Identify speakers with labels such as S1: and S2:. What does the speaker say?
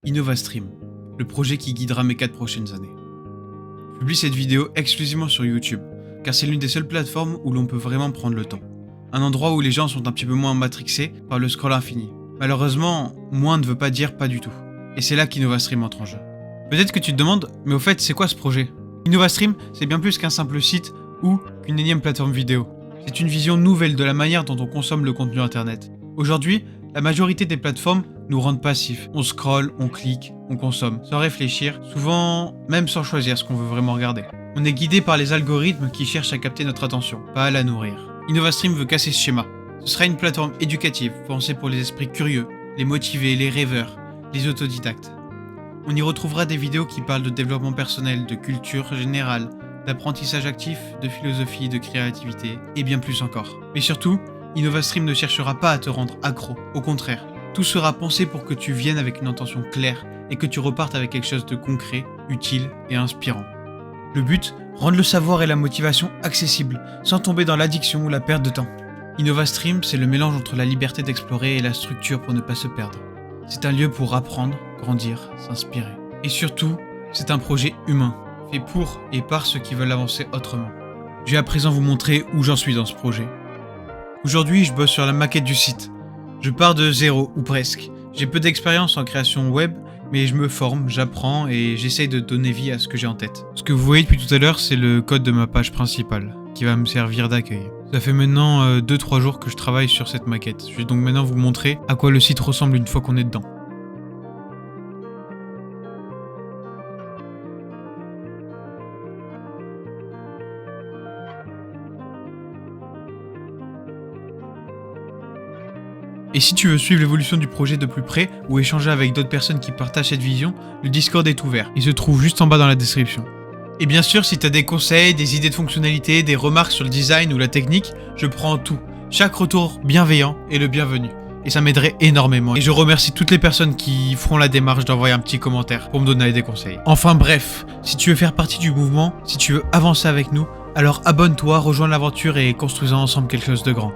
S1: InnovaStream, le projet qui guidera mes 4 prochaines années. Je publie cette vidéo exclusivement sur YouTube, car c'est l'une des seules plateformes où l'on peut vraiment prendre le temps. Un endroit où les gens sont un petit peu moins matrixés par le scroll infini. Malheureusement, moins ne veut pas dire pas du tout. Et c'est là qu'InnovaStream entre en jeu. Peut-être que tu te demandes, mais au fait, c'est quoi ce projet? InnovaStream, c'est bien plus qu'un simple site ou qu'une énième plateforme vidéo. C'est une vision nouvelle de la manière dont on consomme le contenu internet. Aujourd'hui, la majorité des plateformes nous rendent passifs. On scrolle, on clique, on consomme, sans réfléchir, souvent même sans choisir ce qu'on veut vraiment regarder. On est guidé par les algorithmes qui cherchent à capter notre attention, pas à la nourrir. InnovaStream veut casser ce schéma. Ce sera une plateforme éducative, pensée pour les esprits curieux, les motivés, les rêveurs, les autodidactes. On y retrouvera des vidéos qui parlent de développement personnel, de culture générale, d'apprentissage actif, de philosophie, de créativité, et bien plus encore. Mais surtout, InnovaStream ne cherchera pas à te rendre accro, au contraire. Tout sera pensé pour que tu viennes avec une intention claire et que tu repartes avec quelque chose de concret, utile et inspirant. Le but, rendre le savoir et la motivation accessibles, sans tomber dans l'addiction ou la perte de temps. InnovaStream, c'est le mélange entre la liberté d'explorer et la structure pour ne pas se perdre. C'est un lieu pour apprendre, grandir, s'inspirer. Et surtout, c'est un projet humain, fait pour et par ceux qui veulent avancer autrement. Je vais à présent vous montrer où j'en suis dans ce projet. Aujourd'hui, je bosse sur la maquette du site. Je pars de zéro, ou presque. J'ai peu d'expérience en création web, mais je me forme, j'apprends et j'essaye de donner vie à ce que j'ai en tête. Ce que vous voyez depuis tout à l'heure, c'est le code de ma page principale, qui va me servir d'accueil. Ça fait maintenant 2-3 jours que je travaille sur cette maquette. Je vais donc maintenant vous montrer à quoi le site ressemble une fois qu'on est dedans. Et si tu veux suivre l'évolution du projet de plus près ou échanger avec d'autres personnes qui partagent cette vision, le Discord est ouvert. Il se trouve juste en bas dans la description. Et bien sûr, si tu as des conseils, des idées de fonctionnalités, des remarques sur le design ou la technique, je prends tout. Chaque retour bienveillant est le bienvenu. Et ça m'aiderait énormément. Et je remercie toutes les personnes qui feront la démarche d'envoyer un petit commentaire pour me donner des conseils. Enfin bref, si tu veux faire partie du mouvement, si tu veux avancer avec nous, alors abonne-toi, rejoins l'aventure et construisons ensemble quelque chose de grand.